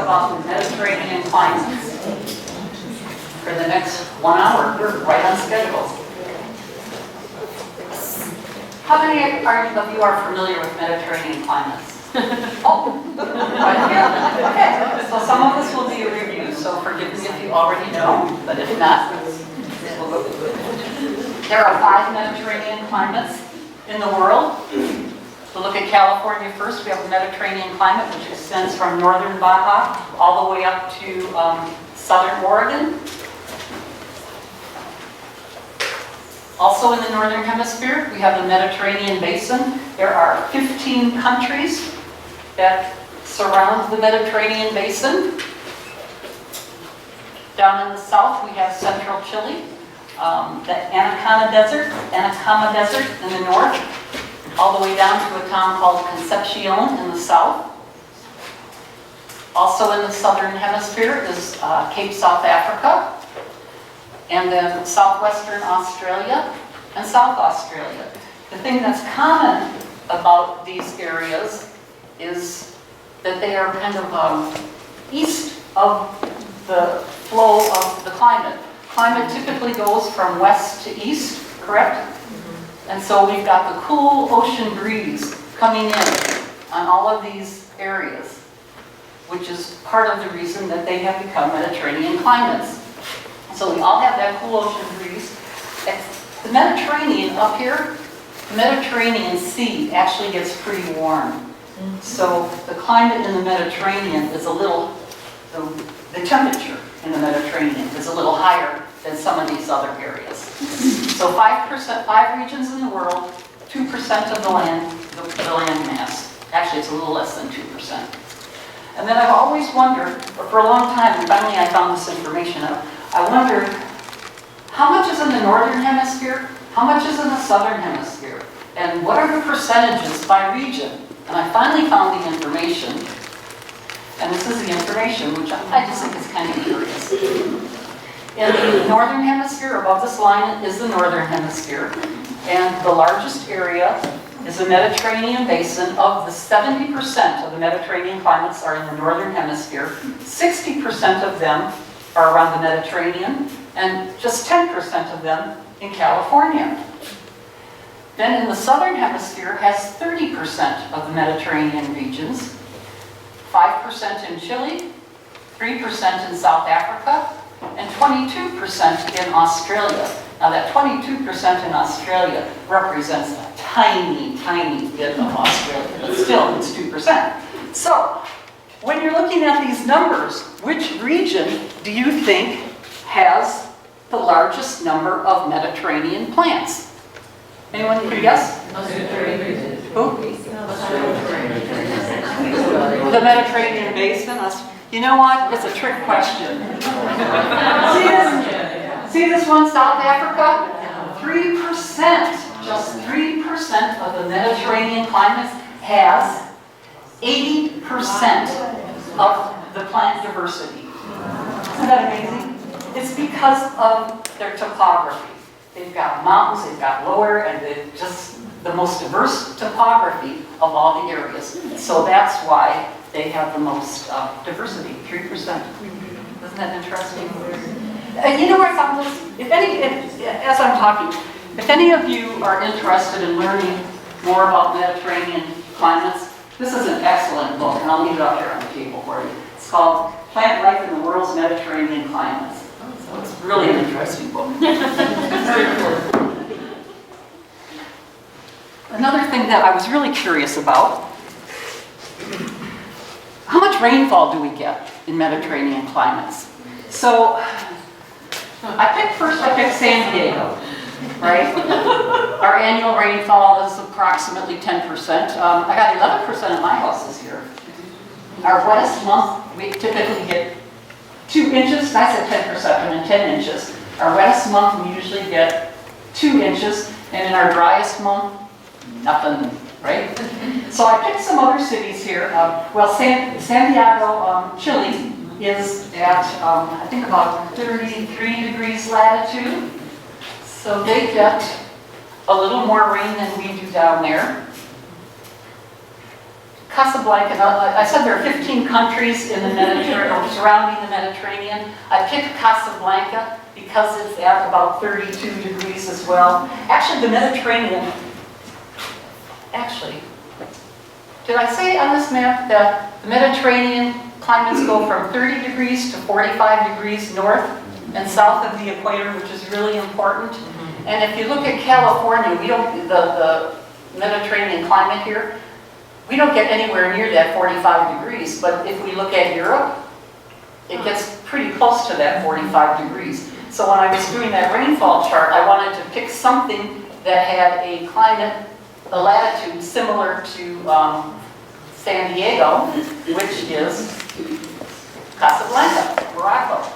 talk about the Mediterranean climates for the next 1 hour. We're right on schedule. How many of you are familiar with Mediterranean climates? Oh, right here. Okay, so some of this will be a review, so forgive me if you already know, but if not, we'll go through it. There are 5 Mediterranean climates in the world. So look at California first. We have the Mediterranean climate, which extends from northern Baja all the way up to southern Oregon. Also in the northern hemisphere, we have the Mediterranean basin. There are 15 countries that surround the Mediterranean basin. Down in the south, we have central Chile, the Atacama Desert in the north, all the way down to a town called Concepcion in the south. Also in the southern hemisphere is Cape South Africa, and then southwestern Australia and South Australia. The thing that's common about these areas is that they are kind of east of the flow of the climate. Climate typically goes from west to east, correct? And so we've got the cool ocean breeze coming in on all of these areas, which is part of the reason that they have become Mediterranean climates. So we all have that cool ocean breeze. The Mediterranean up here, the Mediterranean Sea actually gets pretty warm. So the climate in the Mediterranean is a little, the temperature in the Mediterranean is a little higher than some of these other areas. So 5 regions in the world, 2% of the land mass. Actually, it's a little less than 2%. And then I've always wondered, for a long time, and finally I found this information out, I wondered, how much is in the northern hemisphere? How much is in the southern hemisphere? And what are the percentages by region? And I finally found the information, and this is the information, which I just think is kind of curious. In the northern hemisphere, above this line is the northern hemisphere, and the largest area is the Mediterranean basin. Of the 70% of the Mediterranean climates are in the northern hemisphere, 60% of them are around the Mediterranean, and just 10% of them in California. Then in the southern hemisphere has 30% of the Mediterranean regions, 5% in Chile, 3% in South Africa, and 22% in Australia. Now that 22% in Australia represents a tiny, tiny bit of Australia, but still it's 2%. So when you're looking at these numbers, which region do you think has the largest number of Mediterranean plants? Anyone can guess? Who? The Mediterranean basin. You know what? It's a trick question. See this one, South Africa? 3%, just 3% of the Mediterranean climate has 80% of the plant diversity. Isn't that amazing? It's because of their topography. They've got mountains, they've got lower, and they're just the most diverse topography of all the areas. So that's why they have the most diversity, 3%. Isn't that interesting? You know where I found this? As I'm talking, if any of you are interested in learning more about Mediterranean climates, this is an excellent book, and I'll leave it up here on the table for you. It's called Plant Life in the World's Mediterranean Climates. So it's really an interesting book. Another thing that I was really curious about, how much rainfall do we get in Mediterranean climates? So I picked San Diego, right? Our annual rainfall is approximately 10%. I got 11% at my house this year. Our wettest month, we typically get 2 inches. I said 10%, I mean 10 inches. Our wettest month, we usually get 2 inches, and in our driest month, nothing, right? So I picked some other cities here. San Diego, Chile is at, I think about 33 degrees latitude. So they get a little more rain than we do down there. Casablanca, I said there are 15 countries in the Mediterranean, or surrounding the Mediterranean. I picked Casablanca because it's at about 32 degrees as well. Actually, the Mediterranean, did I say on this map that the Mediterranean climates go from 30 degrees to 45 degrees north and south of the equator, which is really important. And if you look at California, we don't, the Mediterranean climate here, we don't get anywhere near that 45 degrees, but if we look at Europe, it gets pretty close to that 45 degrees. So when I was doing that rainfall chart, I wanted to pick something that had a climate, a latitude similar to San Diego, which is Casablanca, Morocco.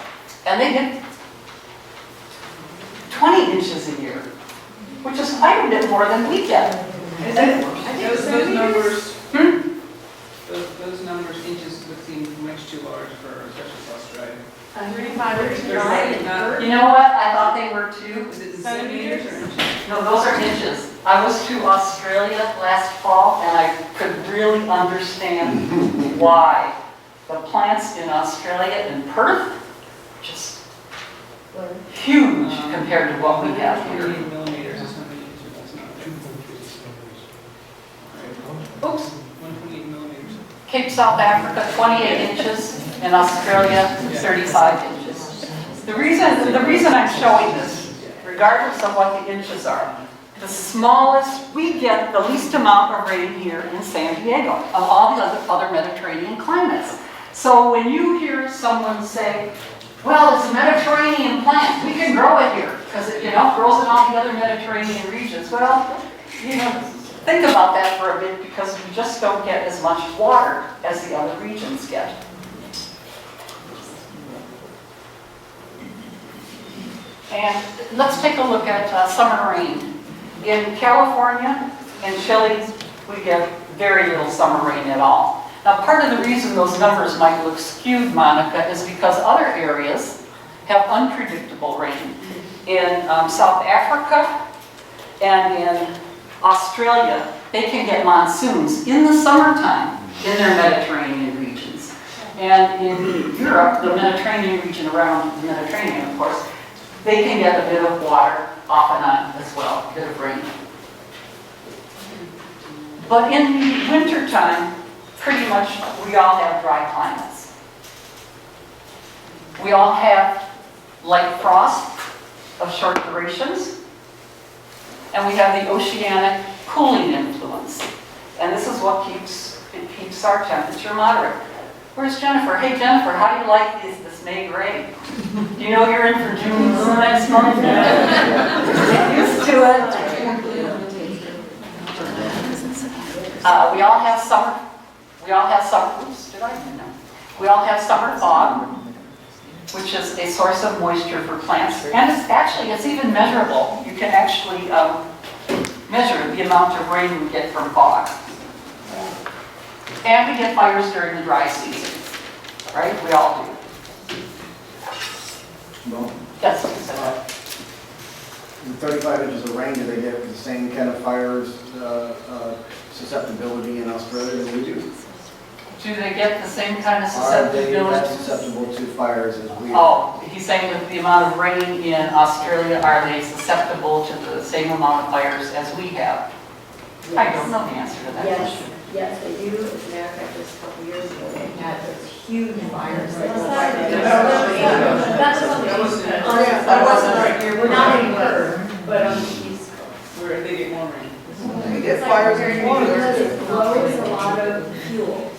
And they get 20 inches a year, which is quite a bit more than we get. Those numbers, those numbers, inches would seem much too large for, especially for Australia. 105. You know what? I thought they were too. Is it centimeters or inches? No, those are inches. I was to Australia last fall and I could really understand why the plants in Australia and Perth just huge compared to what we have here. 1.8 millimeters is how many inches, that's not. Oops. 1.8 millimeters. Cape South Africa, 28 inches, and Australia, 35 inches. The reason I'm showing this, regardless of what the inches are, the smallest, we get the least amount of rain here in San Diego of all the other Mediterranean climates. So when you hear someone say, well, it's a Mediterranean plant, we can grow it here, because it grows in all the other Mediterranean regions. Well, think about that for a bit, because we just don't get as much water as the other regions get. And let's take a look at summer rain. In California and Chile, we get very little summer rain at all. Now, part of the reason those numbers might look skewed, Monica, is because other areas have unpredictable rain. In South Africa and in Australia, they can get monsoons in the summertime in their Mediterranean regions. And in Europe, the Mediterranean region around the Mediterranean, of course, they can get a bit of water off and on as well, a bit of rain. But in the wintertime, pretty much we all have dry climates. We all have light frost of short durations, and we have the oceanic cooling influence. And this is what keeps our temperature moderate. Where's Jennifer? Hey Jennifer, how do you like this May rain? Do you know you're in for June next month? Get used to it. We all have summer. Oops, did I? No. We all have summer fog, which is a source of moisture for plants, and it's even measurable. You can actually measure the amount of rain we get from fog. And we get fires during the dry season, right? We all do. Well, Yes, you said that. the 35 inches of rain, do they get the same kind of fires susceptibility in Australia that we do? Do they get the same kind of Are they susceptibility? as susceptible to fires as we are? Oh, he's saying with the amount of rain in Australia, are they susceptible to the same amount of fires as we have? I don't know the answer to that question. Yes, they do. As a matter of fact, just a couple of years ago, they had those huge fires. That wasn't right here. We're not anywhere, but on the East Coast. Where they get more rain. We get fires in water. Because it blows a lot of fuel.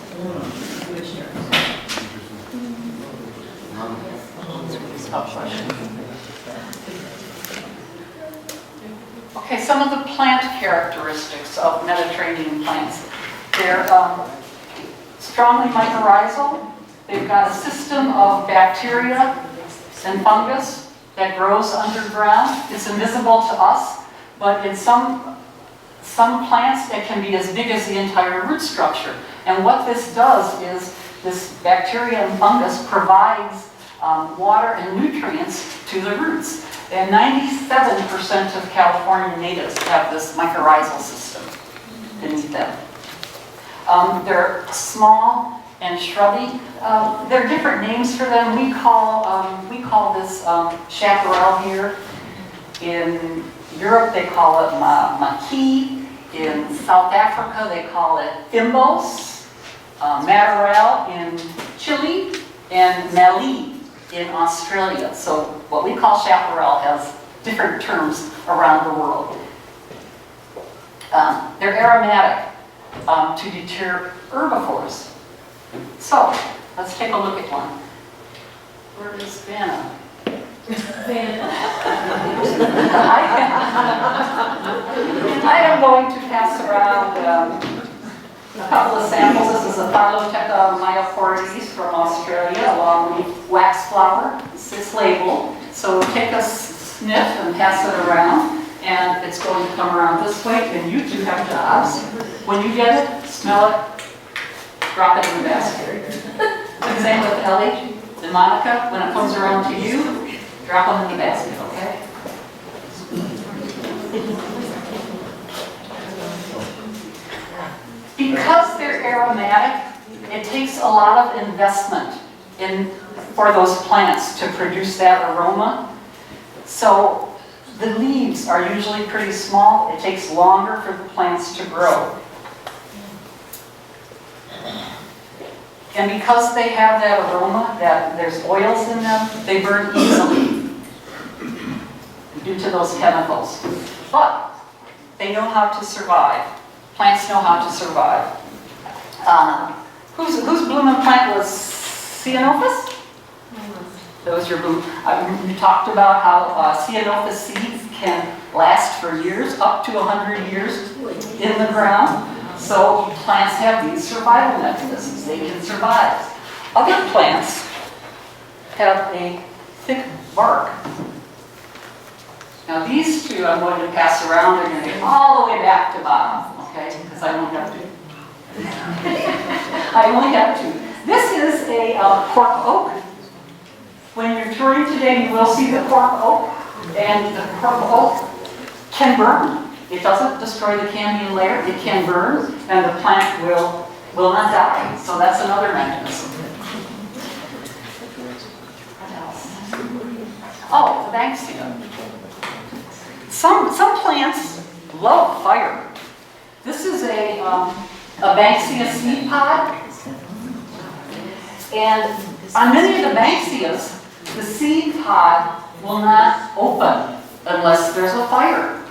Okay, some of the plant characteristics of Mediterranean plants. They're strongly mycorrhizal. They've got a system of bacteria and fungus that grows underground. It's invisible to us, but in some plants it can be as big as the entire root structure. And what this does is this bacteria and fungus provides water and nutrients to the roots. And 97% of California natives have this mycorrhizal system beneath them. They're small and shrubby. There are different names for them. We call this chaparral here. In Europe, they call it maqui. In South Africa, they call it thimbos. Madorel in Chile, and Mallee in Australia. So what we call chaparral has different terms around the world. They're aromatic to deter herbivores. So let's take a look at one. Where is Vanna? I am going to pass around a couple of samples. This is a Phylotheca myoporides from Australia, along with wax flower. It's labeled. So take a sniff and pass it around, and it's going to come around this way, and you two have jobs. When you get it, smell it, drop it in the basket. Same with Ellie and Monica. When it comes around to you, drop them in the basket, okay? Because they're aromatic, it takes a lot of investment for those plants to produce that aroma. So the leaves are usually pretty small. It takes longer for the plants to grow. And because they have that aroma, that there's oils in them, they burn easily due to those chemicals. But they know how to survive. Plants know how to survive. Whose blooming plant was Ceanothus? That was your bloom. We talked about how Ceanothus seeds can last for years, up to 100 years in the ground. So plants have these survival mechanisms. They can survive. Other plants have a thick bark. Now these two I'm going to pass around. They're going to go all the way back to bottom, okay? Because I only have two. I only have two. This is a cork oak. When you're touring today, you will see the cork oak. And the cork oak can burn. It doesn't destroy the cambium layer. It can burn, and the plant will not die. So that's another mechanism. What else? Oh, the Banksia. Some plants love fire. This is a Banksia seed pod. And on many of the Banksias, the seed pod will not open unless there's a fire.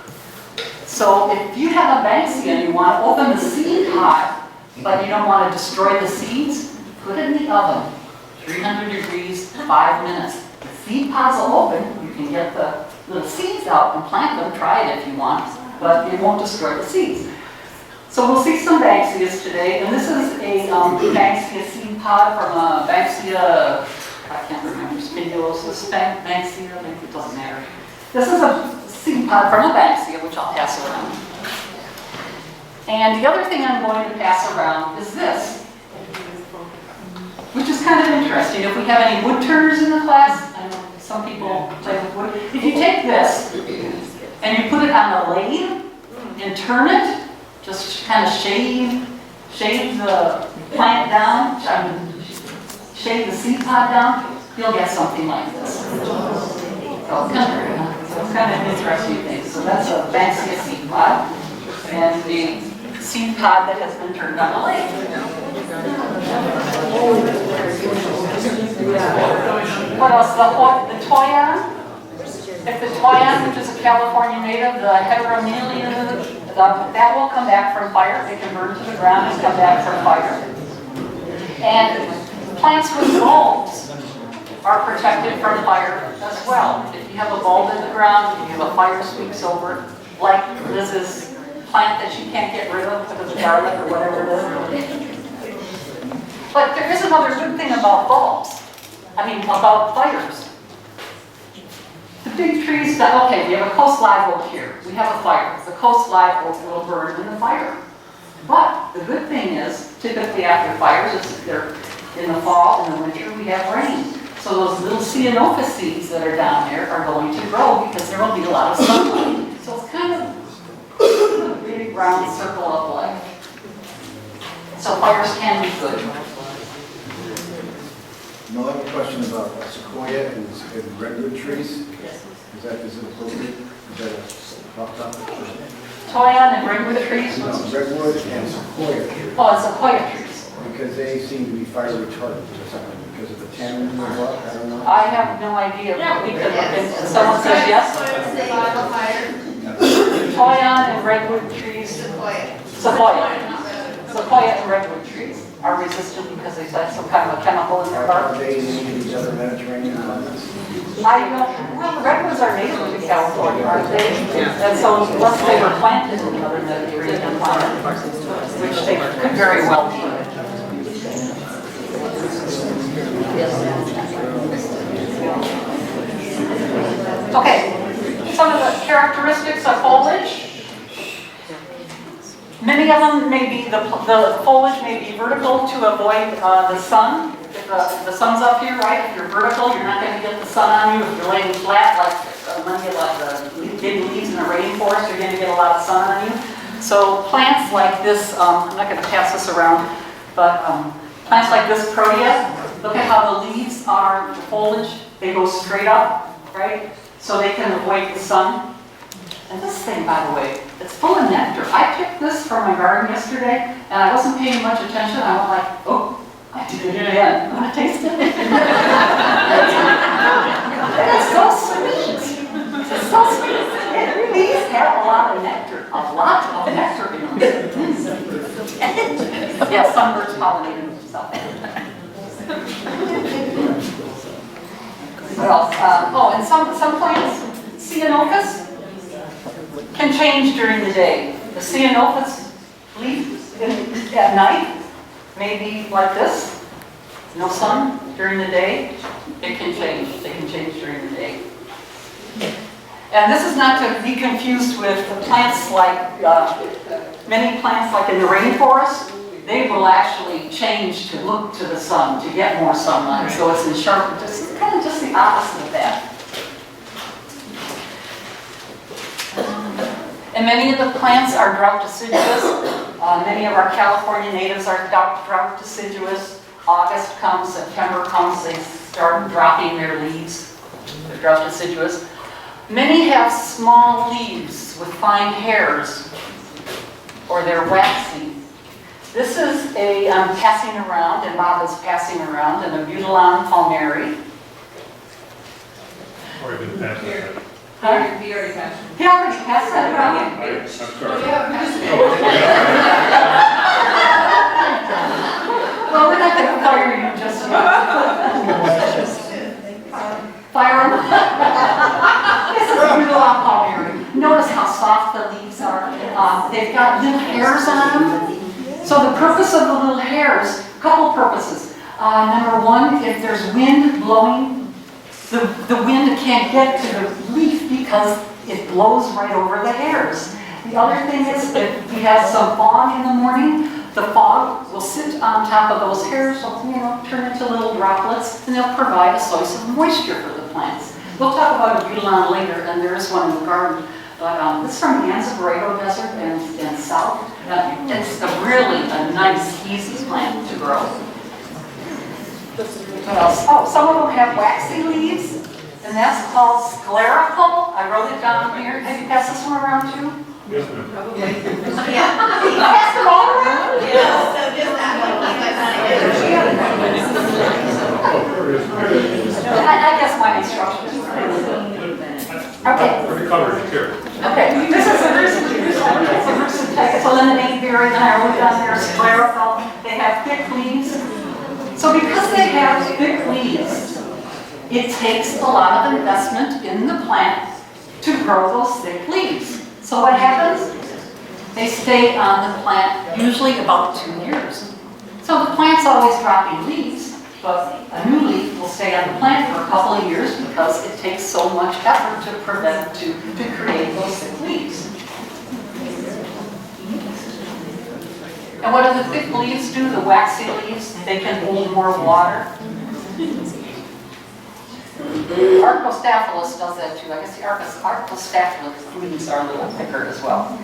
So if you have a Banksia and you want to open the seed pod, but you don't want to destroy the seeds, put it in the oven, 300 degrees, 5 minutes. The seed pods will open. You can get the little seeds out and plant them. Try it if you want, but it won't destroy the seeds. So we'll see some Banksias today, and this is a Banksia seed pod from a Banksia, I can't remember, spindulosus, Banksia, maybe it doesn't matter. This is a seed pod from a Banksia, which I'll pass around. And the other thing I'm going to pass around is this, which is kind of interesting. If we have any wood turners in the class, I know some people play with wood. If you take this and you put it on a lathe and turn it, just kind of shave the plant down, shave the seed pod down, you'll get something like this. So it's kind of an interesting thing. So that's a Banksia seed pod, and the seed pod that has been turned on a lathe. What else? The toyon. If the toyon, which is a California native, the heteromelia, that will come back from fire. It can burn to the ground and come back from fire. And plants with bulbs are protected from fire as well. If you have a bulb in the ground, if you have a fire sweeps over it, like Liz's plant that she can't get rid of because of garlic or whatever it is. But there is another good thing about bulbs. About fires. The big trees, okay, we have a coast live oak here. We have a fire. The coast live oak will burn in the fire. But the good thing is, typically after fires, they're in the fall and the winter, we have rain. So those little Ceanothus seeds that are down there are going to grow because there will be a lot of sunlight. So it's kind of a big round circle of life. So fires can be good. No, I have a question about sequoia and redwood trees. Is it appropriate? Is that a hot topic? Toyon and redwood trees? No, redwood and sequoia trees, Oh, and sequoia trees. because they seem to be fire retardant or something, because of the tannin in the rock, I don't know. I have no idea, but we could look into, someone says yes? Toyon and redwood trees, sequoia and redwood trees are resistant because they have some kind of a chemical in their bark. Are they in these other Mediterranean islands? I don't, well, the redwoods are native to California, aren't they? And so unless they were planted in another Mediterranean climate, which they could very well be. Okay, some of the characteristics of foliage. Many of them may be, the foliage may be vertical to avoid the sun. If the sun's up here, right, if you're vertical, you're not going to get the sun on you. If you're laying flat, like the big leaves in a rainforest, you're going to get a lot of sun on you. So plants like this, I'm not going to pass this around, but plants like this protea, look at how the leaves are, the foliage, they go straight up, right? So they can avoid the sun. And this thing, by the way, it's full of nectar. I picked this from my garden yesterday, and I wasn't paying much attention. I went like, oh, I did it again. Want to taste it? It's so sweet. It's so sweet. These have a lot of nectar. A lot of nectar in them. Yeah, sunbirds pollinating themselves. What else? Oh, and some plants, ceanothus, can change during the day. The ceanothus leaf at night may be like this, no sun during the day. It can change. They can change during the day. And this is not to be confused with plants like, many plants like in the rainforest, they will actually change to look to the sun, to get more sunlight. So it's in sharp, just kind of just the opposite of that. And many of the plants are drought deciduous. Many of our California natives are drought deciduous. August comes, September comes, they start dropping their leaves. They're drought deciduous. Many have small leaves with fine hairs, or they're waxy. This is I'm passing around, and Bob is passing around, an Abutilon palmeri. Or even past that. Huh? He already passed. He already passed that around. I'm sorry. Well, we're not going to fire you just yet. Fire them. This is Abutilon palmeri. Notice how soft the leaves are. They've got little hairs on them. So the purpose of the little hairs, a couple purposes. Number one, if there's wind blowing, the wind can't get to the leaf because it blows right over the hairs. The other thing is if we have some fog in the morning, the fog will sit on top of those hairs, so, turn into little droplets, and they'll provide a source of moisture for the plants. We'll talk about Abutilon later, and there is one in the garden. But this is from the Anza Desert and south. It's really a nice, easy plant to grow. What else? Oh, some of them have waxy leaves, and that's called sclerical. I wrote it down here. Have you passed this one around too? Yes, ma'am. You passed them all around? I guess my instructions were okay. Pretty covered here. Okay, this is a Rusitec. It's a lemonade berry, and I wrote down there sclerical. They have thick leaves. So because they have thick leaves, it takes a lot of investment in the plant to grow those thick leaves. So what happens? They stay on the plant usually about 2 years. So the plant's always dropping leaves, but a new leaf will stay on the plant for a couple of years because it takes so much effort to create those thick leaves. And what do the thick leaves do? The waxy leaves, they can hold more water. Arcostaphylos does that too. I guess the Arcostaphylos leaves are a little thicker as well.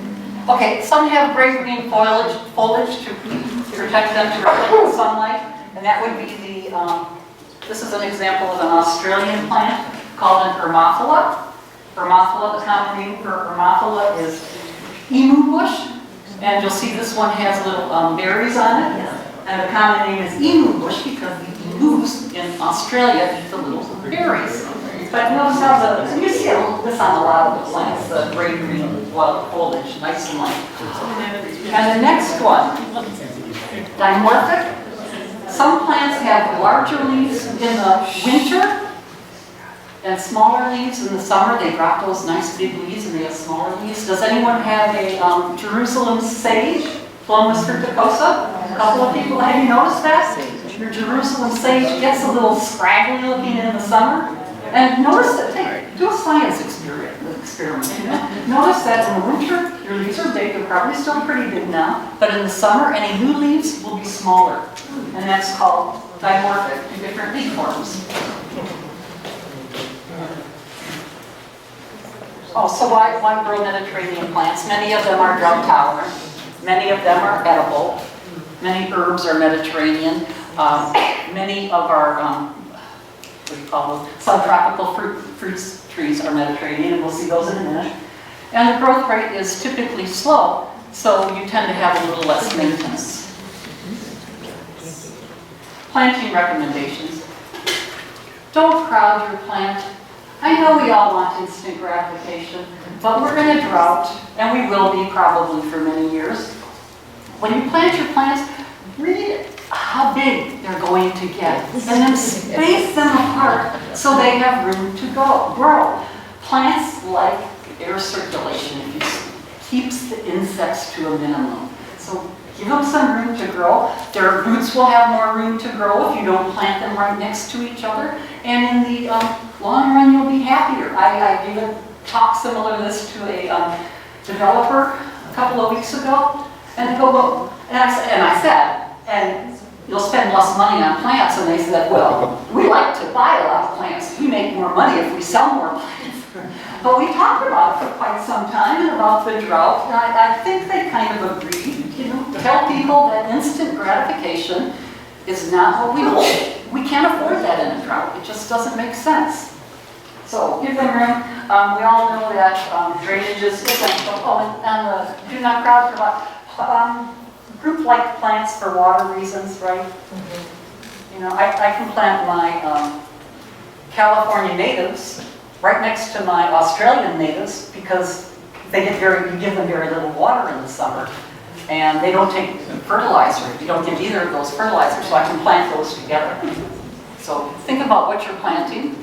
Okay, some have gray-green foliage to protect them to reflect sunlight, and that would be the, this is an example of an Australian plant called an Ermophila. Ermophila, the common name for Ermophila is emu bush, and you'll see this one has little berries on it, and the common name is emu bush because the emus in Australia eat the little berries. But notice how you see this on a lot of the plants, the gray green wild foliage, nice and light. And the next one, dimorphic. Some plants have larger leaves in the winter and smaller leaves in the summer. They drop those nice big leaves and they have smaller leaves. Does anyone have a Jerusalem sage, Phlomis fruticosa? A couple of people, have you noticed that? Your Jerusalem sage gets a little scraggly looking in the summer. And notice that, hey, do a science experiment, you know? Notice that in the winter, your leaves are big, they're probably still pretty big now, but in the summer, any new leaves will be smaller. And that's called dimorphic in different leaf forms. Oh, so why grow Mediterranean plants? Many of them are drought tolerant. Many of them are edible. Many herbs are Mediterranean. Many of our what do you call them? Subtropical fruits trees are Mediterranean, and we'll see those in a minute. And the growth rate is typically slow, so you tend to have a little less maintenance. Planting recommendations. Don't crowd your plant. I know we all want instant gratification, but we're in a drought, and we will be probably for many years. When you plant your plants, read how big they're going to get, and then space them apart so they have room to grow. Plants like air circulation. It keeps the insects to a minimum. So give them some room to grow. Their roots will have more room to grow if you don't plant them right next to each other. And in the long run, you'll be happier. I gave a talk similar to this to a developer a couple of weeks ago, and they go, well, and I said, and you'll spend less money on plants. And they said, well, we like to buy a lot of plants. We make more money if we sell more plants. But we talked about it for quite some time and about the drought. And I think they kind of agreed, you know, tell people that instant gratification is not what we want. We can't afford that in a drought. It just doesn't make sense. So give them room. We all know that drainage is essential. Oh, and do not crowd for what? Group like plants for water reasons, right? You know, I can plant my California natives right next to my Australian natives because they get you give them very little water in the summer, and they don't take fertilizer. You don't give either of those fertilizers, so I can plant those together. So think about what you're planting.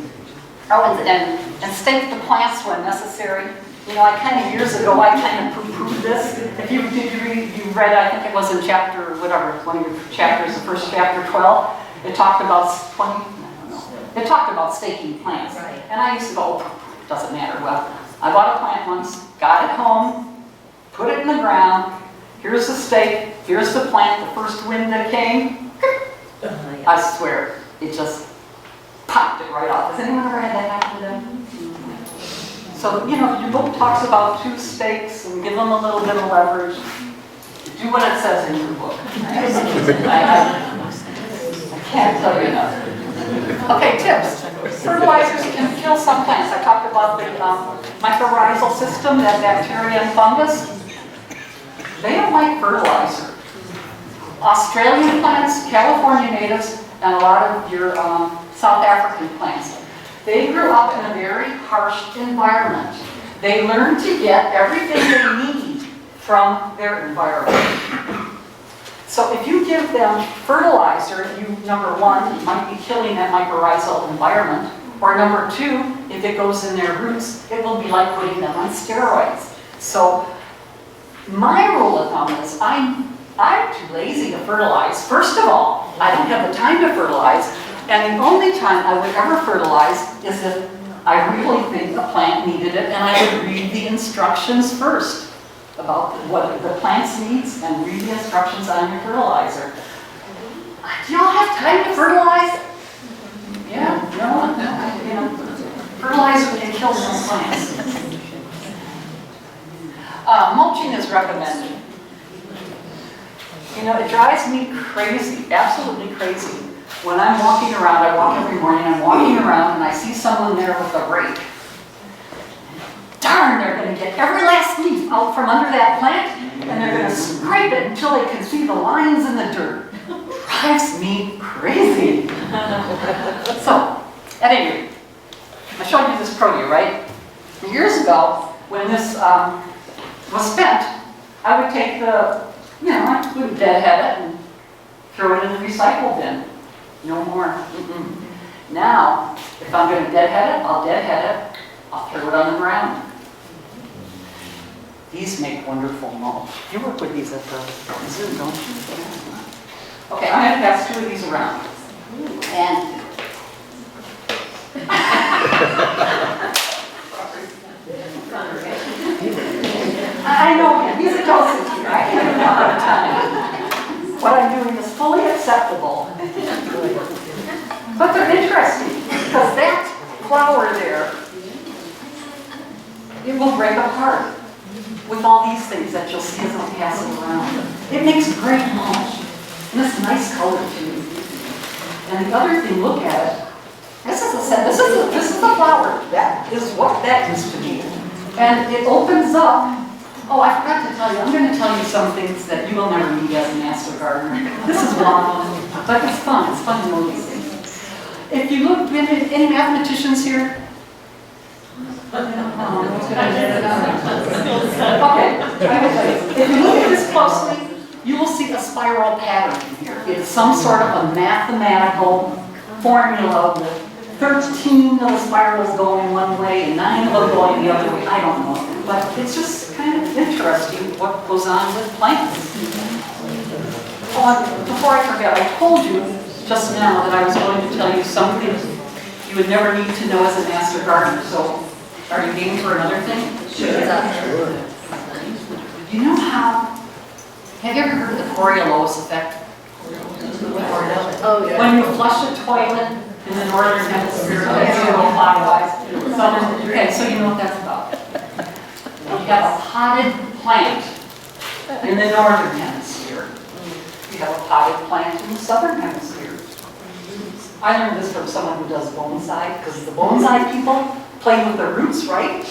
Oh, and stake the plants when necessary. You know, years ago, I kind of poo-pooed this. If you read, I think it was in chapter, whatever, one of your chapters, the first chapter 12, it talked about it talked about staking plants. Right. And I used to go, oh, it doesn't matter. Well, I bought a plant once, got it home, put it in the ground, here's the stake, here's the plant, the first wind that came, I swear, it just popped it right off. Has anyone ever had that happen to them? So, you know, your book talks about 2 stakes and give them a little bit of leverage. Do what it says in your book. I can't tell you enough. Okay, tips. Fertilizers can kill some plants. I talked about the mycorrhizal system, that bacteria and fungus. They don't like fertilizer. Australian plants, California natives, and a lot of your South African plants. They grew up in a very harsh environment. They learned to get everything they need from their environment. So if you give them fertilizer, you, number one, might be killing that mycorrhizal environment, or number 2, if it goes in their roots, it will be like putting them on steroids. So my rule of thumb is I'm too lazy to fertilize. First of all, I don't have the time to fertilize. And the only time I would ever fertilize is if I really think the plant needed it, and I would read the instructions first about what the plant's needs and read the instructions on your fertilizer. Do y'all have time to fertilize? Yeah, no, you know, fertilizer can kill some plants. Mulching is recommended. You know, it drives me crazy, absolutely crazy. When I'm walking around, I walk every morning, I'm walking around and I see someone there with a rake. Darn, they're gonna get every last leaf out from under that plant and they're gonna scrape it until they can see the lines in the dirt. Drives me crazy. So, at any rate, I showed you this protea, right? Years ago, when this was spent, I would take the, I would deadhead it and throw it in the recycle bin. No more. Now, if I'm going to deadhead it, I'll throw it on the ground. These make wonderful mulch. You work with these at the zoo, don't you? Okay, I'm going to pass 2 of these around. And I know he's a dosage here. I can't have a hard time. What I'm doing is fully acceptable. But they're interesting because that flower there, it will break apart with all these things that you'll see as I'm passing around. It makes great mulch. And it's nice color too. And the other thing, look at it. This is a flower. That is what that used to be. And it opens up. Oh, I forgot to tell you. I'm going to tell you some things that you will never need as a master gardener. This is one, but it's fun. It's fun to know these things. If you look, any mathematicians here? Okay, I will tell you. If you look at this closely, you will see a spiral pattern here. It's some sort of a mathematical formula with 13 of the spirals going one way and 9 of them going the other way. I don't know. But it's just kind of interesting what goes on with plants. Oh, before I forget, I told you just now that I was going to tell you something you would never need to know as a master gardener. So, are you game for another thing? Sure. You know how? Have you ever heard of the Coriolis effect? Oh, yeah. When you flush a toilet in the northern hemisphere, it's a little clockwise. Okay, so you know what that's about. You have a potted plant in the northern hemisphere. You have a potted plant in the southern hemisphere. I learned this from someone who does bonsai, because the bonsai people play with their roots, right?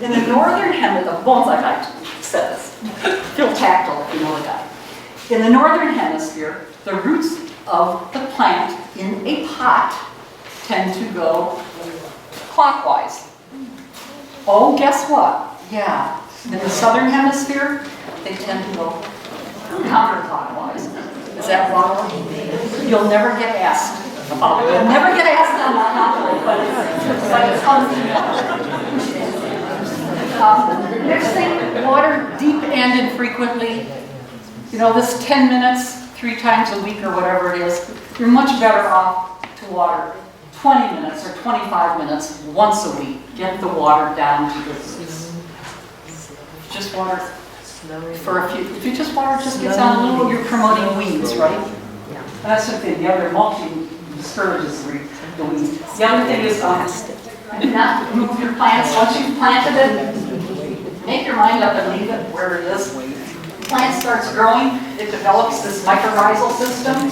In the northern hemisphere, the bonsai guy said this. Feel tactile if you know the guy. In the northern hemisphere, the roots of the plant in a pot tend to go clockwise. Oh, guess what? Yeah. In the southern hemisphere, they tend to go counterclockwise. Is that wrong? You'll never get asked. You'll never get asked on that, but it's fun to know. Next thing, water deep and infrequently. You know, this 10 minutes, 3 times a week or whatever it is, you're much better off to water 20 minutes or 25 minutes once a week. Get the water down to the roots. Just water for a few. If you just water, it just gets on a little, you're promoting weeds, right? And that's the thing. The other mulching discourages the weeds. The other thing is do not move your plants. Once you've planted it, make your mind up and leave it where it is. Plant starts growing, it develops this mycorrhizal system.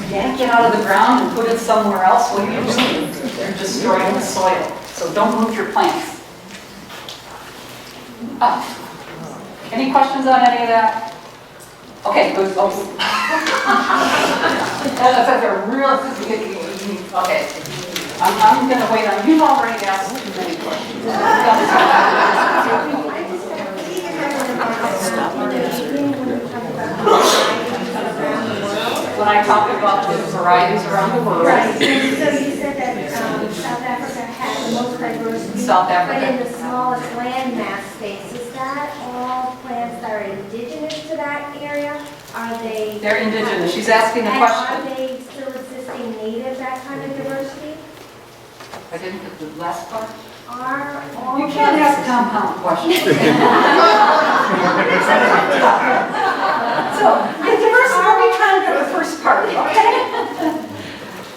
You yank it out of the ground and put it somewhere else. What are you doing? You're destroying the soil. So don't move your plants. Any questions on any of that? Okay, good. That's like a real, okay. I'm going to wait on, you've already asked too many questions. When I talked about the varieties around the world. Right, so you said that South Africa has the most diversity. South Africa. But in the smallest landmass space, is that all plants that are indigenous to that area? Are they? They're indigenous. She's asking a question. And are they still existing native, that kind of diversity? I didn't get the last part. Are all? You can't ask compound questions. So, the diversity, let me kind of the first part, okay?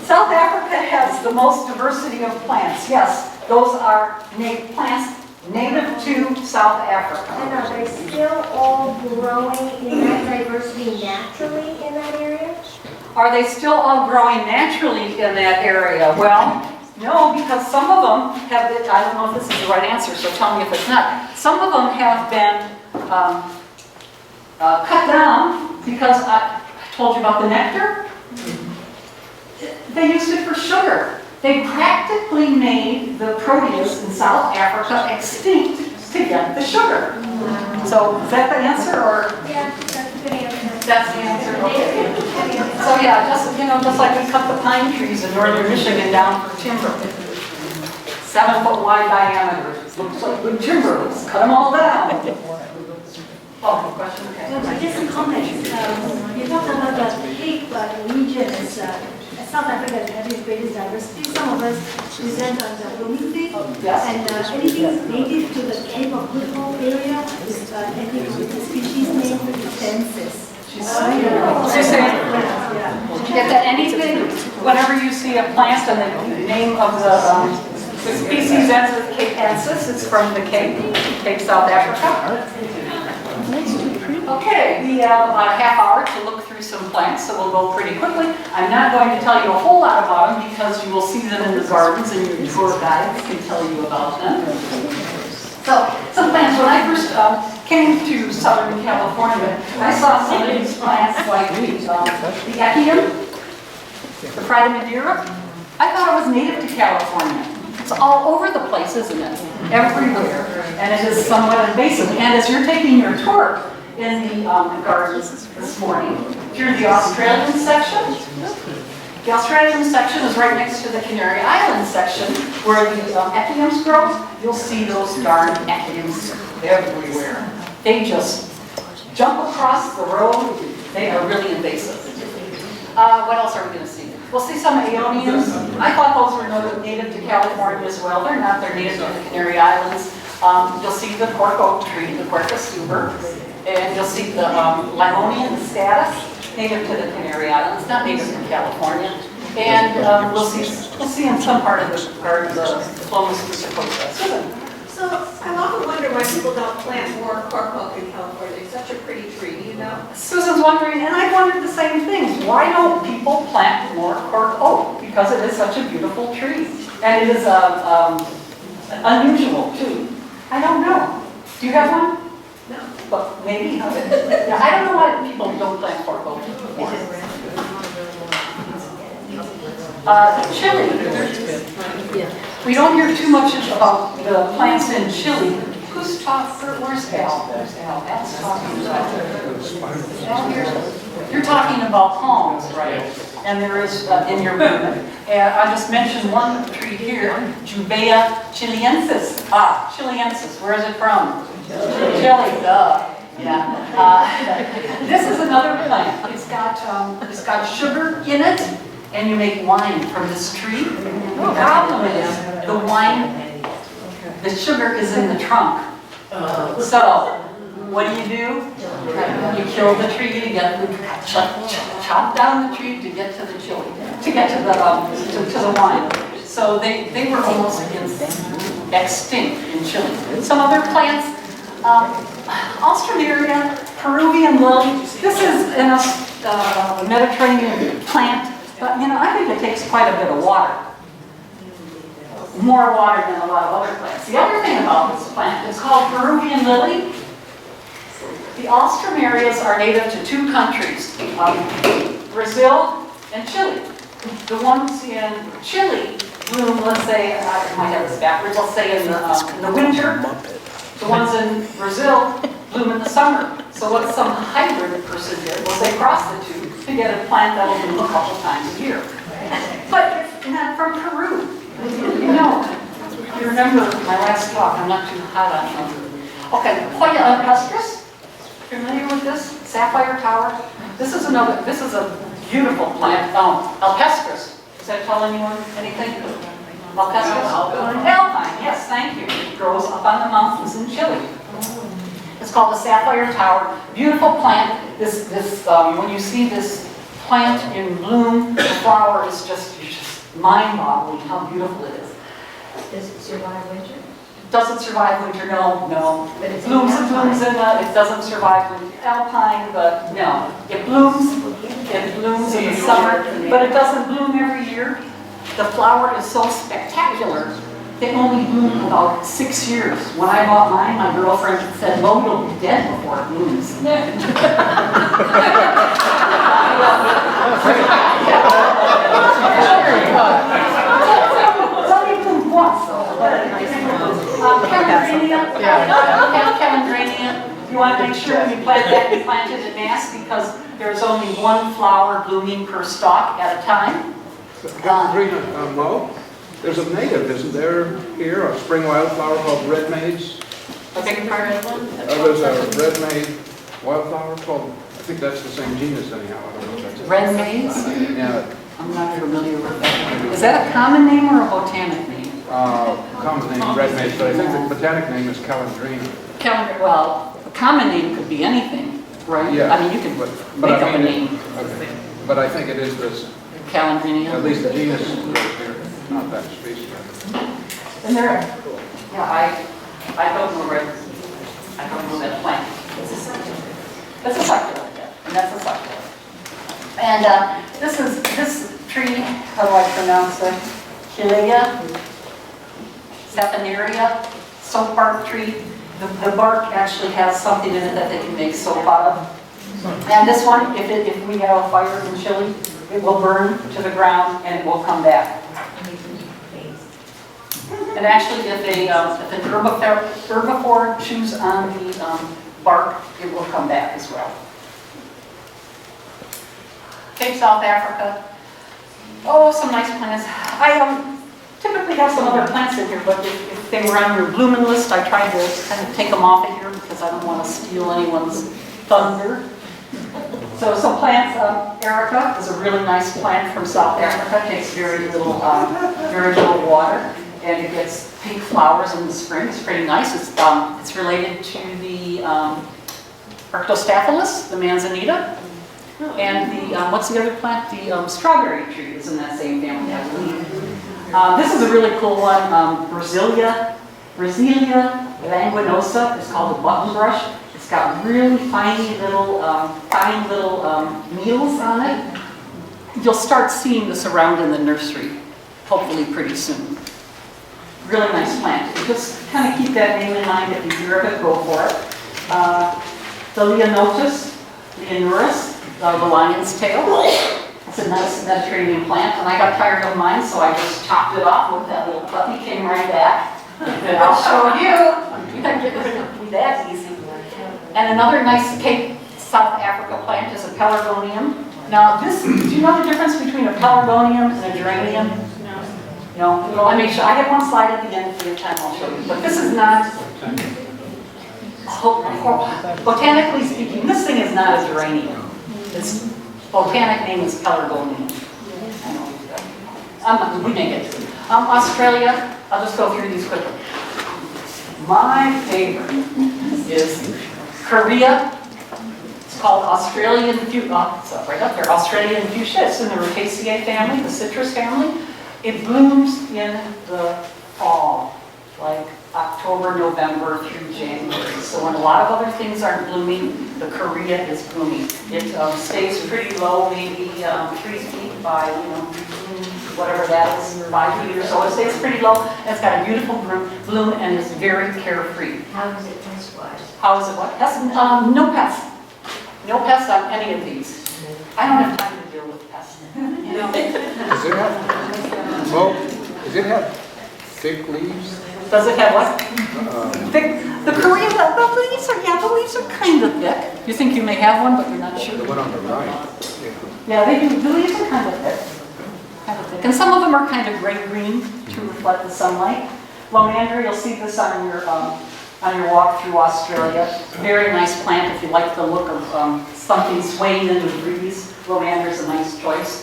South Africa has the most diversity of plants. Yes, those are plants native to South Africa. And are they still all growing in that diversity typically naturally in that area? Are they still all growing naturally in that area? Well, no, because some of them have been, I don't know if this is the right answer, so tell me if it's not. Some of them have been cut down because I told you about the nectar. They used it for sugar. They practically made the proteus in South Africa extinct to get the sugar. So is that the answer, or? Yeah, that's a good answer. That's the answer, okay. So yeah, just like we cut the pine trees in northern Michigan down for timber. 7-foot wide diameter, looks like good timber, let's cut them all down. Oh, question, okay. Just a comment. You talked about the Cape region as South Africa has its greatest diversity. Some of us present on the blooming tree. Yes. And anything native to the Cape of Good Hope area is the species name Fences. She's saying, that anything, whenever you see a plant and the name of the species ends with Capensis, it's from the Cape, South Africa. Okay, we have about a half hour to look through some plants, so we'll go pretty quickly. I'm not going to tell you a whole lot about them because you will see them in the gardens and your tour guides can tell you about them. So, some plants, when I first came to Southern California, I saw some of these plants like the echium, the Pride of Madeira. I thought it was native to California. It's all over the place, isn't it? Everywhere. And it is somewhat invasive. And as you're taking your tour in the gardens this morning, if you're in the Australian section, the Australian section is right next to the Canary Island section where the echiums grow. You'll see those darn echiums everywhere. They just jump across the road. They are really invasive. What else are we going to see? We'll see some aeoniums. I thought those were native to California as well. They're not. They're native to the Canary Islands. You'll see the cork oak tree, the Quercus tuber, and you'll see the Limonian status, native to the Canary Islands, not native to California. And we'll see in some part of the garden the Diplomas crucicosa. So I often wonder why people don't plant more cork oak in California. It's such a pretty tree, you know? Susan's wondering, and I wondered the same thing. Why don't people plant more cork oak? Because it is such a beautiful tree. And it is unusual, too. I don't know. Do you have one? No. But maybe. Yeah, I don't know why people don't plant cork oak. Chili. We don't hear too much about the plants in Chile. Who's talking? Where's Al? There's Al. Al's talking about. You're talking about palms, right? And there is in your room. And I just mentioned one tree here, Jubea chiliensis. Chiliensis. Where is it from? Chile. Duh. Yeah. This is another plant. It's got sugar in it. And you make wine from this tree. The problem is the wine, the sugar is in the trunk. So what do? You kill the tree to get chop down the tree to get to the chili, to get to the wine. So they were almost extinct in Chile. Some other plants, Australia, Peruvian lily. This is a Mediterranean plant. But, I think it takes quite a bit of water. More water than a lot of other plants. The other thing about this plant is called Peruvian lily. The Austromerias are native to two countries, Brazil and Chile. The ones in Chile bloom, let's say, I might have this backwards, let's say in the winter. The ones in Brazil bloom in the summer. So what some hybrid person did was they crossed the two to get a plant that will bloom a couple times a year. But it's not from Peru. You remember my last talk, I'm not too hot on them. Okay, Hoya alpestris. Familiar with this? Sapphire tower. This is a beautiful plant. Alpestris. Is that telling anyone anything? Alpestris? Alpine, yes, thank you. It grows up on the mountains in Chile. It's called the sapphire tower. Beautiful plant. When you see this plant in bloom, the flower is just mind-boggling how beautiful it is. Does it survive winter? Doesn't survive winter, no. It blooms in it doesn't survive winter. Alpine, but no. It blooms in the summer, but it doesn't bloom every year. The flower is so spectacular, they only bloom about 6 years. When I bought mine, my girlfriend said, "Well, you'll be dead before it blooms." It's only bloomed once, though. Calendrania, you want to make sure when you plant that, you plant it in mass because there's only one flower blooming per stalk at a time. Calendrina, Mo, there's a native, isn't there, here, a spring wildflower called red maize? I beg your pardon? There's a red maize wildflower called, I think that's the same genus anyhow, I don't know if that's it. Red maize? Yeah, I'm not familiar with that. Is that a common name or a botanic name? common name red maize, but I think the botanic name is Calendrina. Well, a common name could be anything, right? Yeah. I mean, you could But make I up a mean, name. Okay, but I think it is this, Calendrinia. at least the genus is right here, not that species. And there, yeah, I don't know where, I don't know that plant. It's a succulent, yeah, and that's a succulent. And this tree, how do I pronounce it? Kilea, Saponaria, soap bark tree. The bark actually has something in it that they can make soap out of. And this one, if we have a fire in Chile, it will burn to the ground and it will come back. And actually, if an herbivore chews on the bark, it will come back as well. Cape South Africa. Oh, some nice plants. I typically have some other plants in here, but if they were on your blooming list, I tried to kind of take them off of here because I don't want to steal anyone's thunder. So some plants, Erica is a really nice plant from South Africa. It takes very little water, and it gets pink flowers in the spring. It's pretty nice. It's related to the Arctostaphylos, the manzanita, and the what's the other plant? The strawberry tree is in that same family, I believe. This is a really cool one. Brasilia languinosa. It's called a button brush. It's got really fine little needles on it. You'll start seeing this around in the nursery, hopefully pretty soon. Really nice plant. Just kind of keep that name in mind. If you hear of it, go for it. The Leonotus, the lion's tail. It's a nice Mediterranean plant, and I got tired of mine, so I just chopped it off with that little puppy, came right back. And I'll show you. You can get rid of me that easy. And another nice Cape South Africa plant is a pelargonium. Now this, do you know the difference between a pelargonium and a geranium? No? Well, I make sure, I have one slide at the end for your time, I'll show you. But this is not, botanically speaking, this thing is not a geranium. Its botanic name is pelargonium. We make it. Australia, I'll just go through these quickly. My favorite is Korea. It's called Australian fuchsia. It's right up there. Australian fuchsia. It's in the Rucaceae family, the citrus family. It blooms in the fall, like October, November through January. So when a lot of other things aren't blooming, the Korea is blooming. It stays pretty low, maybe 3 feet by, whatever that is, 5 feet or so. It stays pretty low. And it's got a beautiful bloom and is very carefree. How is it pest-wise? How is it what? No pests. No pests on any of these. I don't have time to deal with pests. Does it have thick leaves? Does it have what? The Korean, the leaves are kind of thick. You think you may have one, but you're not sure. The one on the right. Yeah, they do. The leaves are kind of thick. And some of them are kind of gray-green to reflect the sunlight. Lomander, you'll see this on your walk through Australia. Very nice plant if you like the look of something swaying in the breeze. Lomander is a nice choice.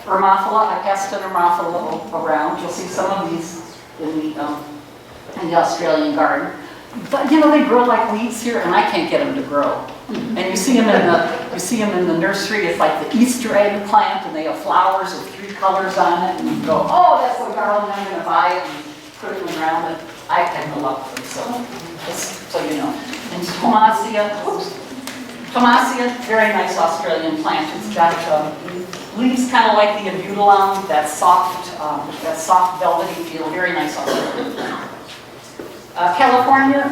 Ermophila, I passed an Ermophila around. You'll see some of these in the Australian garden. But they grow like weeds here, and I can't get them to grow. And you see them in the nursery. It's like the Easter egg plant, and they have flowers with 3 colors on it. And you go, oh, that's the garland, I'm going to buy it and put it in the ground. I can go up with, so, just so you know. And Tomasia, very nice Australian plant. It's got leaves kind of like the abutilon, that soft velvety feel, very nice Australian plant. California,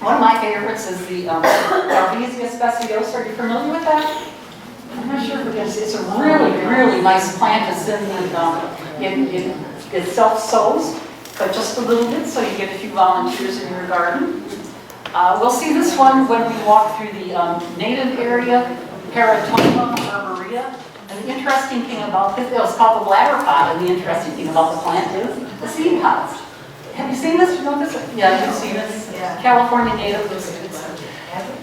one of my favorites is the Galvesia speciosa. Are you familiar with that? I'm not sure, but it's a really, really nice plant. It's it self-sows, but just a little bit, so you get a few volunteers in your garden. We'll see this one when we walk through the native area, Paratonum arborea. And the interesting thing about this, it's called the bladder pot, and the interesting thing about the plant is the seed pods. Have you seen this? You know this? Yeah, you've seen this. Yeah. California native.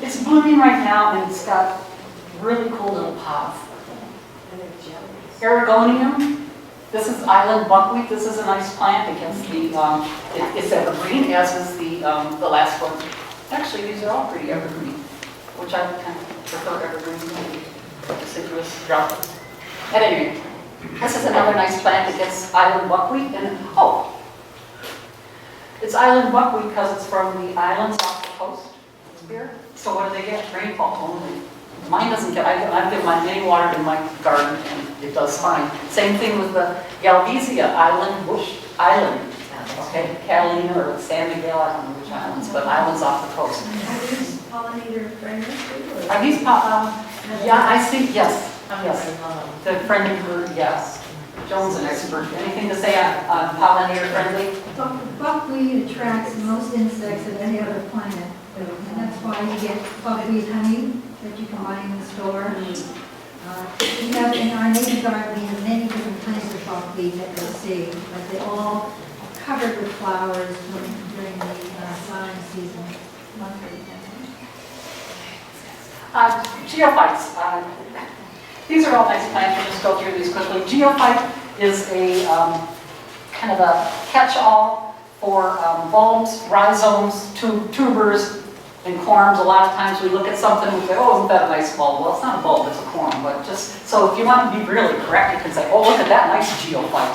It's blooming right now, and it's got really cool little pods. Aragonium. This is island buckwheat. This is a nice plant against the. It's evergreen, as is the last one. Actually, these are all pretty evergreen, which I kind of prefer evergreen deciduous drought. At any rate, this is another nice plant against island buckwheat, and it's island buckwheat because it's from the islands off the coast here. So what do they get? Rainfall only. Mine doesn't get, I've given mine many water in my garden and it does fine. Same thing with the Galvesia island, bush island. Okay, Catalina or San Miguel, I don't know which islands, but islands off the coast. Are these pollinator friendly? Are these, yeah, I see, yes, yes. The friendly bird, yes. Joan's an expert. Anything to say on pollinator friendly? Buckwheat attracts most insects of any other plant, and that's why you get buckwheat honey that you can buy in the store. We have in our native garden, we have many different kinds of buckwheat that you'll see, but they're all covered with flowers during the flowering season. Geophytes. These are all nice plants. We'll just go through these quickly. Geophyte is a kind of a catch-all for bulbs, rhizomes, tubers, and corms. A lot of times we look at something and we say, oh, isn't that a nice bulb? Well, it's not a bulb, it's a corm. But just, so if you want to be really correct, you can say, oh, look at that nice geophyte.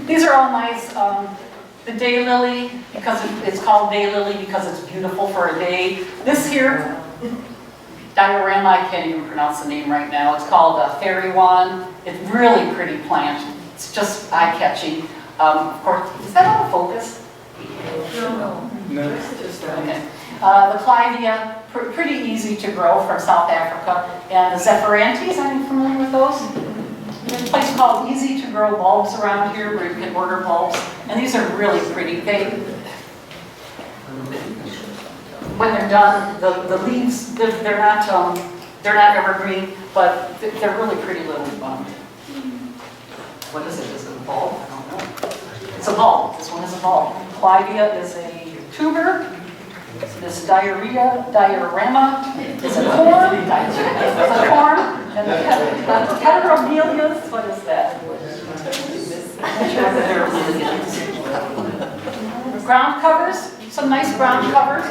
These are all nice. The daylily, because it's called daylily because it's beautiful for a day. This here, diorama, I can't even pronounce the name right now. It's called fairy wand. It's really pretty plant. It's just eye-catching. Of course, is that out of focus? No. Okay. The clivia, pretty easy to grow from South Africa. And the zephyrantes, are you familiar with those? There's a place called Easy to Grow Bulbs around here where you can order bulbs. And these are really pretty. When they're done, the leaves, they're not evergreen, but they're really pretty little. What is it? Is it a bulb? I don't know. It's a bulb. This one is a bulb. Clivia is a tuber. This diorama is a corm. It's a corm. And the heteromelias, what is that? Ground covers, some nice ground covers.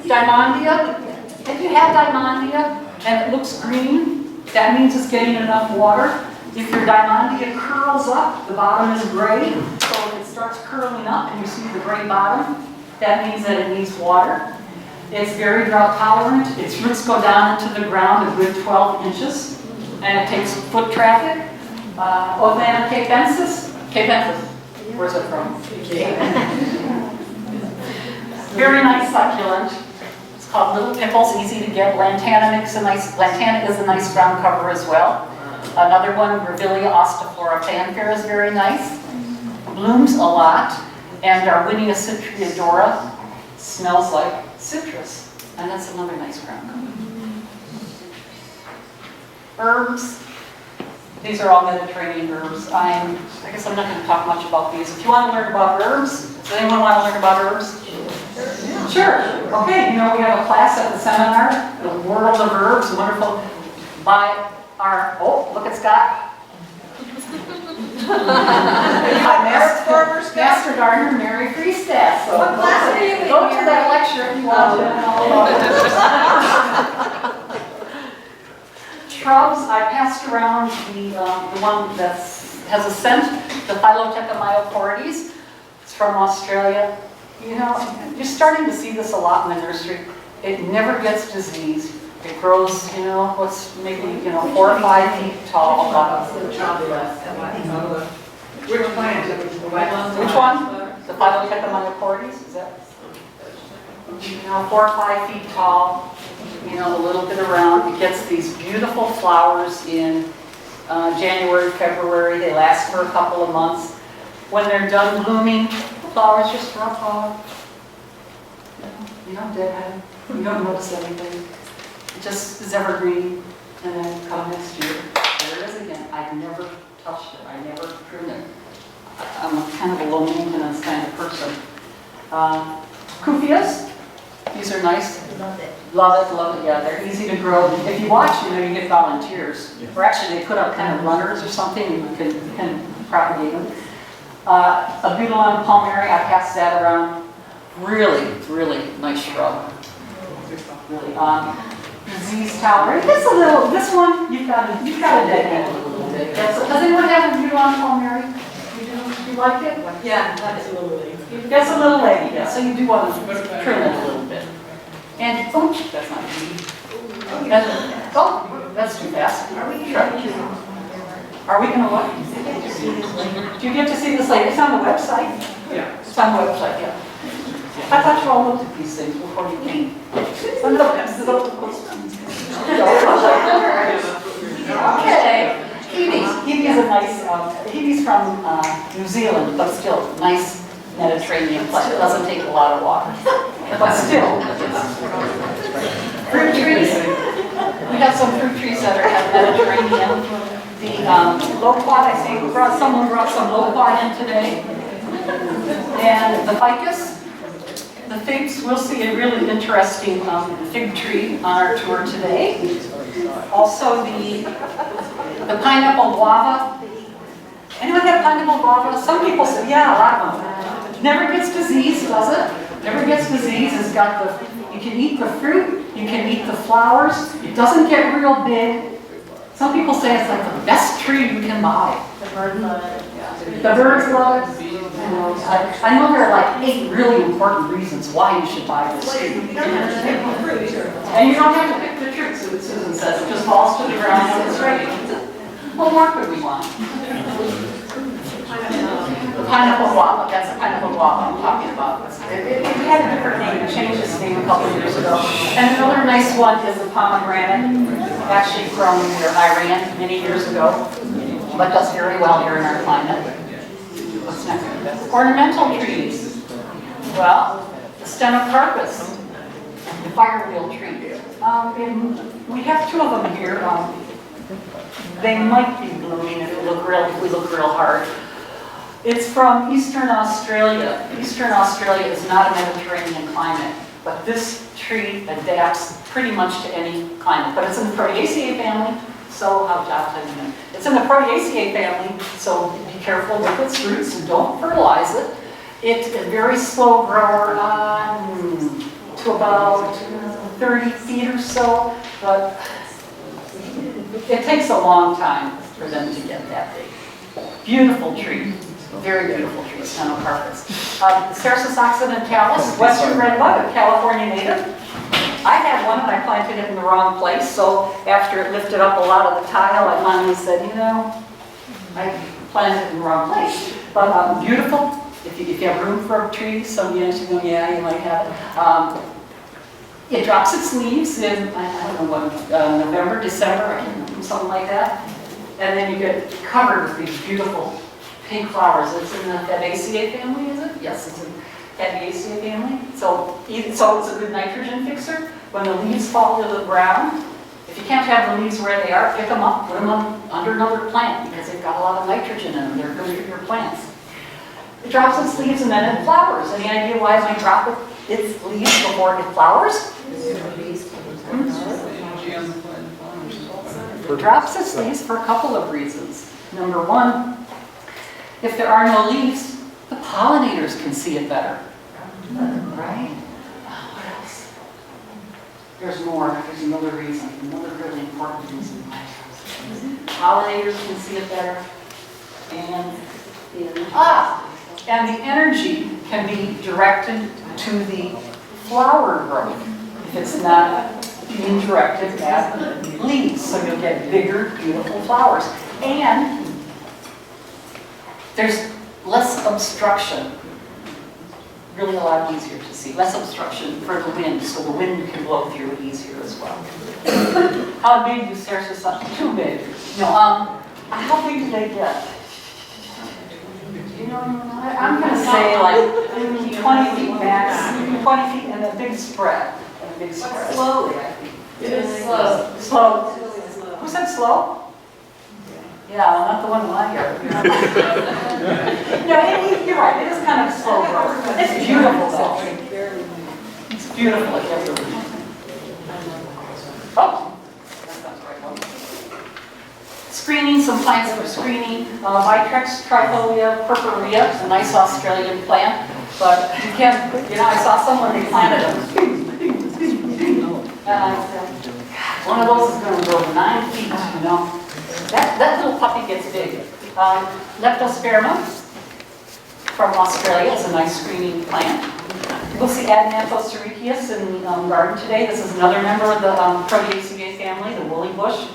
Diamondia. If you have diamondia and it looks green, that means it's getting enough water. If your diamondia curls up, the bottom is gray, so if it starts curling up and you see the gray bottom, that means that it needs water. It's very drought tolerant. Its roots go down into the ground a good 12 inches, and it takes foot traffic. Ovana capensis. Where's it from? Very nice succulent. It's called Little Pickles, easy to get. Lantana is a nice ground cover as well. Another one, Grevillea ostiflora fanfare, is very nice. Blooms a lot. And Darwinia citriodora smells like citrus. And that's another nice ground cover. Herbs. These are all Mediterranean herbs. I guess I'm not going to talk much about these. If you want to learn about herbs, does anyone want to learn about herbs? Sure. Okay, you know, we have a class at the seminar, The World of Herbs, wonderful, by our, oh, look at Scott. Master Gardener Mary Freestaff. So What class are you in? Go to that lecture if you want to know all about it. Shrubs, I passed around the one that's has a scent, the Phylotheca myoporides. It's from Australia. You know, you're starting to see this a lot in the nursery. It never gets diseased. It grows, you know, what's maybe, 4 or 5 feet tall. Which plant? Which one? The Phylotheca myoporides, is that? 4 or 5 feet tall, a little bit around. It gets these beautiful flowers in January, February. They last for a couple of months. When they're done blooming, the flowers just drop off. You don't deadhead. You don't notice anything. It just is evergreen, and then come next year. There it is again. I've never touched it. I never pruned it. I'm a kind of a low maintenance kind of person. Kufias, these are nice. Love it. Love it, yeah, they're easy to grow. If you watch, you get volunteers. Or actually, they put up kind of runners or something, and you can propagate them. Abutilon palmeri, I pass that around. Really, really nice shrub. Really. Disease tolerant. This one, you've got to dig in a little bit. Does anyone have Abutilon palmeri? You like it? Yeah, that's a little late. That's a little lady, yeah, so you do want to trim it a little bit. And, oh, that's not easy. That's too fast. Are we going to what? Do you get to see this later? It's on the website? Yeah. It's on the website, yeah. I thought you all looked at these things before you came. Okay. Kiwi's a nice, kiwi's from New Zealand, but still, nice Mediterranean plant. It doesn't take a lot of water. But still, fruit trees. We have some fruit trees that have Mediterranean. The loquat, I see, someone brought some loquat in today. And the ficus. The figs, we'll see a really interesting fig tree on our tour today. Also the pineapple guava. Anyone have pineapple guava? Some people say, yeah, a lot of them. Never gets disease, does it? Never gets disease. It's got you can eat the fruit, you can eat the flowers. It doesn't get real big. Some people say it's like the best tree you can buy. The birds love it. The birds love it. I know there are like 8 really important reasons why you should buy this tree. And you don't have to pick the tree, Susan says. It just falls to the ground and it's ready. What more could we want? The pineapple guava. That's the pineapple guava I'm talking about. It had a different name. It changed its name a couple of years ago. And another nice one is the pomegranate, actually grown near Iran many years ago, but does very well here in our climate. What's next? Ornamental trees. Well, the stenocarpus, the firewheel tree. We have 2 of them here. They might be blooming if we look real hard. It's from Eastern Australia. Eastern Australia is not a Mediterranean climate, but this tree adapts pretty much to any climate. But it's in the Proteaceae family, so it's in the Proteaceae family, so be careful with its roots and don't fertilize it. It's a very slow grower to about 30 feet or so, but it takes a long time for them to get that big. Beautiful tree. Very beautiful tree, stenocarpus. Cercis occidentalis, western redbud, a California native. I had one and I planted it in the wrong place, so after it lifted up a lot of the tile, I finally said, I planted it in the wrong place. But beautiful, if you have room for a tree, some years you go, yeah, you might have it. It drops its leaves in, I don't know what, November, December, something like that. And then you get covered with these beautiful pink flowers. It's in the Fabaceae family, is it? Yes, it's in the Fabaceae family. So it's a good nitrogen fixer. When the leaves fall to the ground, if you can't have the leaves where they are, pick them up, put them under another plant because they've got a lot of nitrogen in them. They're good for your plants. It drops its leaves and then it flowers. Any idea why it might drop its leaves before it flowers? It drops its leaves for a couple of reasons. Number 1, if there are no leaves, the pollinators can see it better. Right? What else? There's more. There's another reason, another really important reason why. Pollinators can see it better. And and the energy can be directed to the flower growth if it's not being directed at leaves. So you'll get bigger, beautiful flowers. And there's less obstruction. Really a lot easier to see. Less obstruction for the wind, so the wind can blow through it easier as well. How big do sarsus? Too big. No, how big do they get? You know, I'm going to say like 20 feet max, 20 feet and a big spread. Slowly, I think. It is slow. Slow. Who said slow? Yeah, I'm not the one in my yard. No, you're right, it is kind of slow growth. It's beautiful though. It's beautiful, it gets it. Oh, that's not the right one. Screening, some plants for screening. Vitrex trifolia purpurea is a nice Australian plant, but you can't, I saw someone, they planted them. And I said, one of those is going to grow 9 feet, That little puppy gets big. Leptosperma from Australia is a nice screening plant. We'll see Adenanthus sericius in the garden today. This is another member of the Proteaceae family, the woolly bush.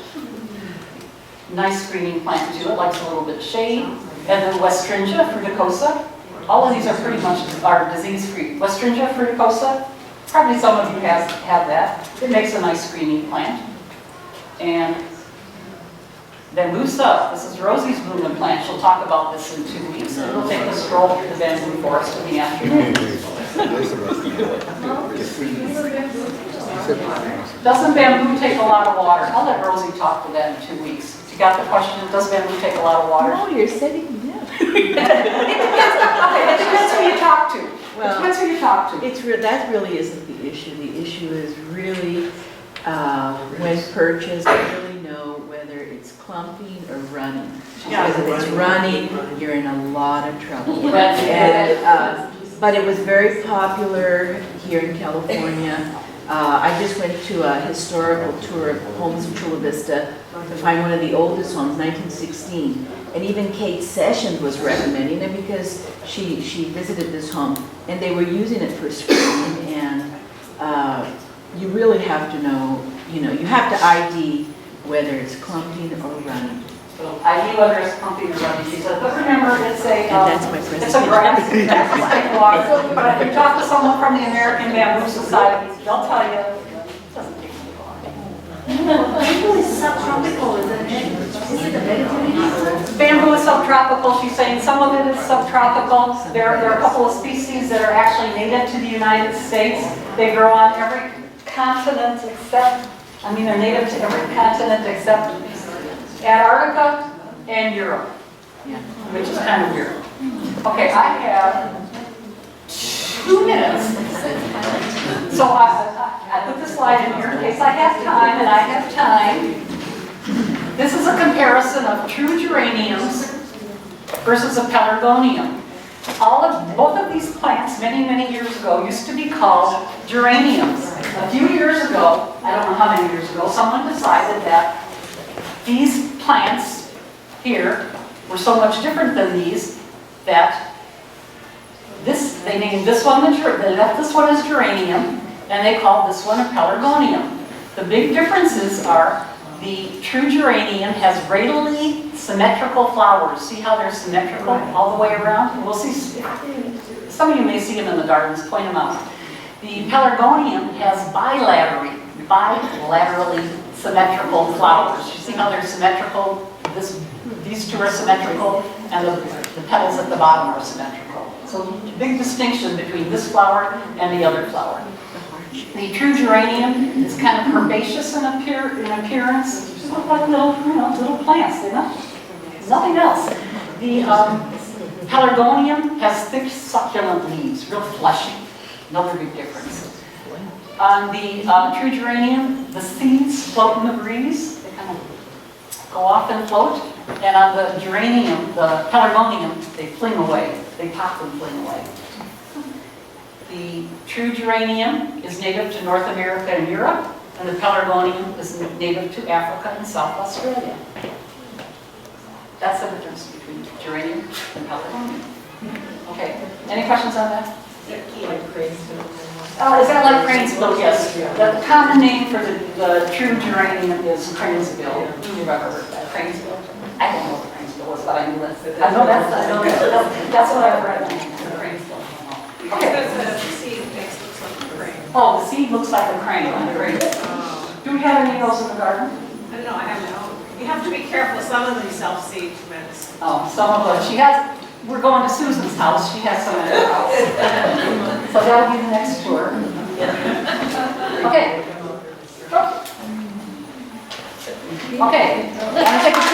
Nice screening plant too. It likes a little bit of shade. And then Westringia fruticosa. All of these are pretty much disease-free. Westringia fruticosa, probably some of you have that. It makes a nice screening plant. And Bambusa, this is Rosie's blooming plant. She'll talk about this in 2 weeks. And we'll take a stroll through the bamboo forest in the afternoon. Doesn't bamboo take a lot of water? I'll let Rosie talk to that in 2 weeks. If you got the question, does bamboo take a lot of water? No, you're sitting down. It depends who you talk to. Well, It depends who you talk to. that really isn't the issue. The issue is really when purchased, really know whether it's clumping or running. Yeah. Because if it's running, you're in a lot of trouble. But- And, but it was very popular here in California. I just went to a historical tour of homes in Chula Vista to find one of the oldest homes, 1916. And even Kate Sessions was recommending it because she visited this home and they were using it for screening. And you really have to know, you have to ID whether it's clumping or running. So I knew whether it's pumping or running, she said, but remember, it's a, And that's my it's presentation. a grass, it's like water. But if you talk to someone from the American Bamboo Society, they'll tell you, it doesn't take any water. Bamboo is subtropical, isn't it? Is it the Mediterranean? Bamboo is subtropical, she's saying some of it is subtropical. There are a couple of species that are actually native to the United States. They grow on every continent except, they're native to every continent except Antarctica and Europe, which is kind of weird. Okay, I have 2 minutes. So I put the slide in here in case I have time, and I have time. This is a comparison of true geraniums versus a pelargonium. Both of these plants, many, many years ago, used to be called geraniums. A few years ago, I don't know how many years ago, someone decided that these plants here were so much different than these that they named this one, they left this one as geranium, and they called this one a pelargonium. The big differences are the true geranium has radially symmetrical flowers. See how they're symmetrical all the way around? We'll see, some of you may see them in the gardens, point them out. The pelargonium has bilaterally symmetrical flowers. You see how they're symmetrical? These two are symmetrical, and the petals at the bottom are symmetrical. So big distinction between this flower and the other flower. The true geranium is kind of herbaceous in appearance. Just look like little plants, nothing else. The pelargonium has thick succulent leaves, real fleshy. Another big difference. On the true geranium, the seeds float in the breeze. They kind of go off and float. And on the geranium, the pelargonium, they fling away. They pop and fling away. The true geranium is native to North America and Europe, and the pelargonium is native to Africa and South Australia. That's the difference between geranium and pelican. Okay, any questions on that? Is that like cranesbill? Yes. The common name for the true geranium is cranesbill. You've ever heard that, cranesbill? I don't know what cranesbill is, but I knew that. That's what I've read, cranesbill. Okay. The seed mix looks like a crane. Oh, the seed looks like a crane. Great. Do we have any of those in the garden? I don't know, I have no, you have to be careful, some of them self-seed tremendous. Oh, some of them. She has, we're going to Susan's house. She has some in her house. So that'll be the next tour. Okay. Okay. I'm gonna take a